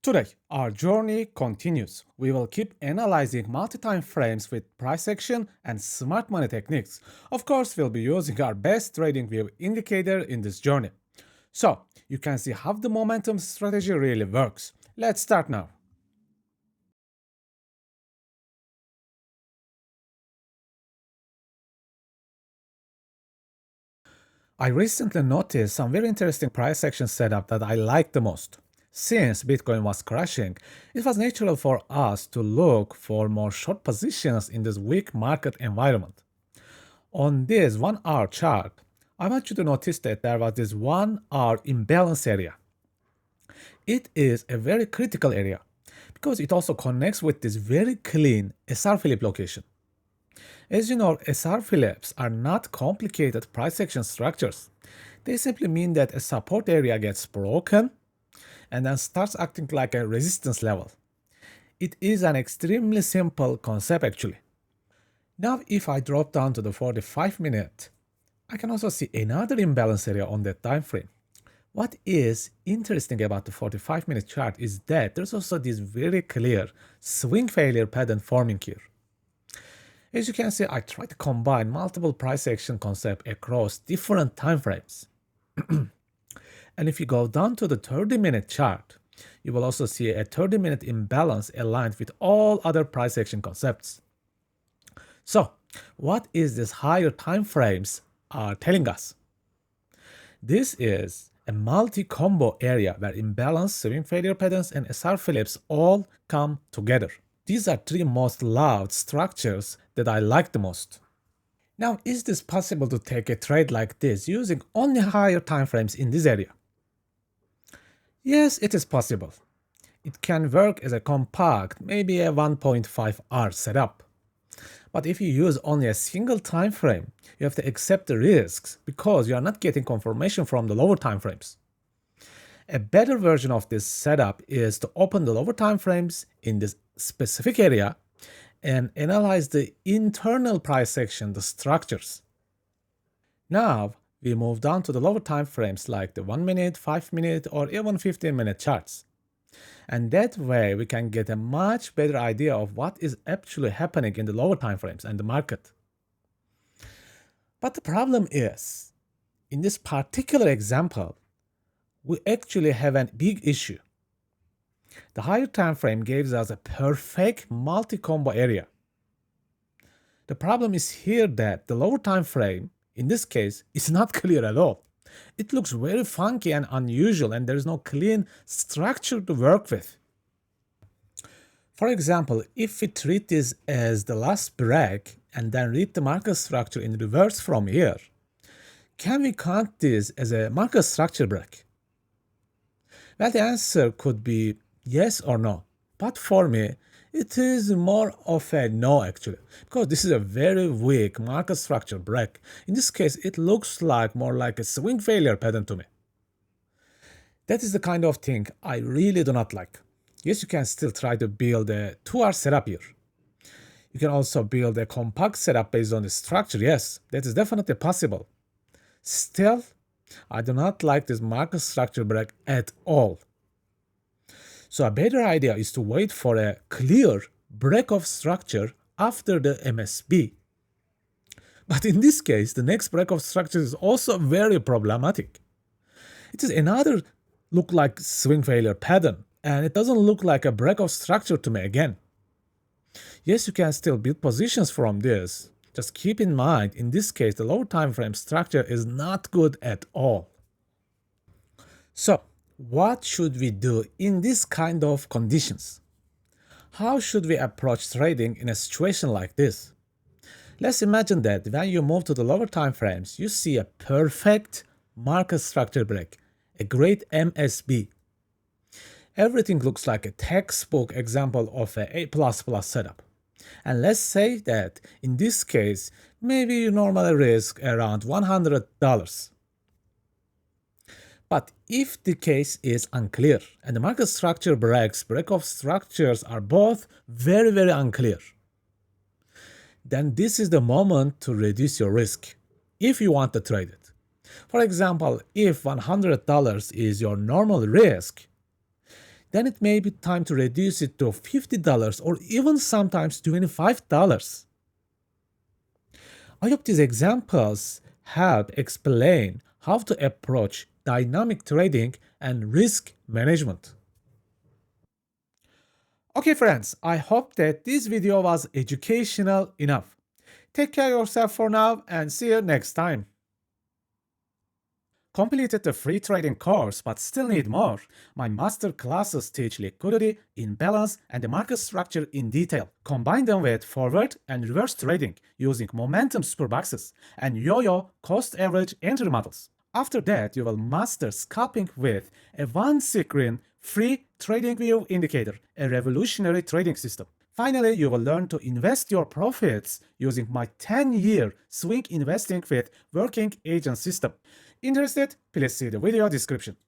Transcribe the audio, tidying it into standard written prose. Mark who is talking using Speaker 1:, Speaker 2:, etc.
Speaker 1: Today, our journey continues. We will keep analyzing multi-time frames with price action and smart money techniques. Of course, we'll be using our best trading view indicator in this journey. So, you can see how the momentum strategy really works. Let's start now. I recently noticed some very interesting price action setup that I like the most. Since Bitcoin was crashing, it was natural for us to look for more short positions in this weak market environment. On this 1 hour chart, I want you to notice that there was this 1 hour imbalance area. It is a very critical area because it also connects with this very clean SR Philip location. As you know, SR Philips are not complicated price action structures. They simply mean that a support area gets broken and then starts acting like a resistance level. It is an extremely simple concept actually. Now if I drop down to the 45-minute, I can also see another imbalance area on that time frame. What is interesting about the 45-minute chart is that there's also this very clear swing failure pattern forming here. As you can see, I try to combine multiple price action concepts across different time frames. And if you go down to the 30-minute chart, you will also see a 30-minute imbalance aligned with all other price action concepts. So, what is this higher time frames are telling us? This is a multi-combo area where imbalance, swing failure patterns, and SR Phillips all come together. These are three most loved structures that I like the most. Now, is this possible to take a trade like this using only higher time frames in this area? Yes, it is possible. It can work as a compact, maybe a 1.5 hour setup. But if you use only a single time frame, you have to accept the risks because you are not getting confirmation from the lower time frames. A better version of this setup is to open the lower time frames in this specific area and analyze the internal price action, the structures. Now, we move down to the lower time frames like the 1 minute, 5 minute, or even 15-minute charts. And that way we can get a much better idea of what is actually happening in the lower time frames and the market. But the problem is, in this particular example, we actually have a big issue. The higher time frame gives us a perfect multi-combo area. The problem is here that the lower time frame, in this case, is not clear at all. It looks very funky and unusual and there is no clean structure to work with. For example, if we treat this as the last break and then read the market structure in reverse from here, can we count this as a market structure break? Well, the answer could be yes or no, but for me, it is more of a no actually, because this is a very weak market structure break. In this case, it looks like more like a swing failure pattern to me. That is the kind of thing I really do not like. Yes, you can still try to build a 2-hour setup here. You can also build a compact setup based on the structure, yes, that is definitely possible. Still, I do not like this market structure break at all. So a better idea is to wait for a clear break of structure after the MSB. But in this case, the next break of structure is also very problematic. It is another look like swing failure pattern, and it doesn't look like a break of structure to me again. Yes, you can still build positions from this. Just keep in mind, in this case, the lower time frame structure is not good at all. So, what should we do in this kind of conditions? How should we approach trading in a situation like this? Let's imagine that when you move to the lower time frames, you see a perfect market structure break, a great MSB. Everything looks like a textbook example of a A++ setup. And let's say that in this case, maybe you normally risk around $100. But if the case is unclear and the market structure breaks, break-off structures are both very unclear, then this is the moment to reduce your risk if you want to trade it. For example, if $100 is your normal risk, then it may be time to reduce it to $50 or even sometimes $25. I hope these examples help explain how to approach dynamic trading and risk management. Okay friends, I hope that this video was educational enough. Take care of yourself for now and see you next time. Completed the free trading course but still need more? My master classes teach liquidity, imbalance, and the market structure in detail. Combine them with forward and reverse trading using momentum superboxes and yo-yo cost average entry models. After that, you will master scalping with a one-screen free trading view indicator, a revolutionary trading system. Finally, you will learn to invest your profits using my 10-year swing investing with working agent system. Interested? Please see the video description.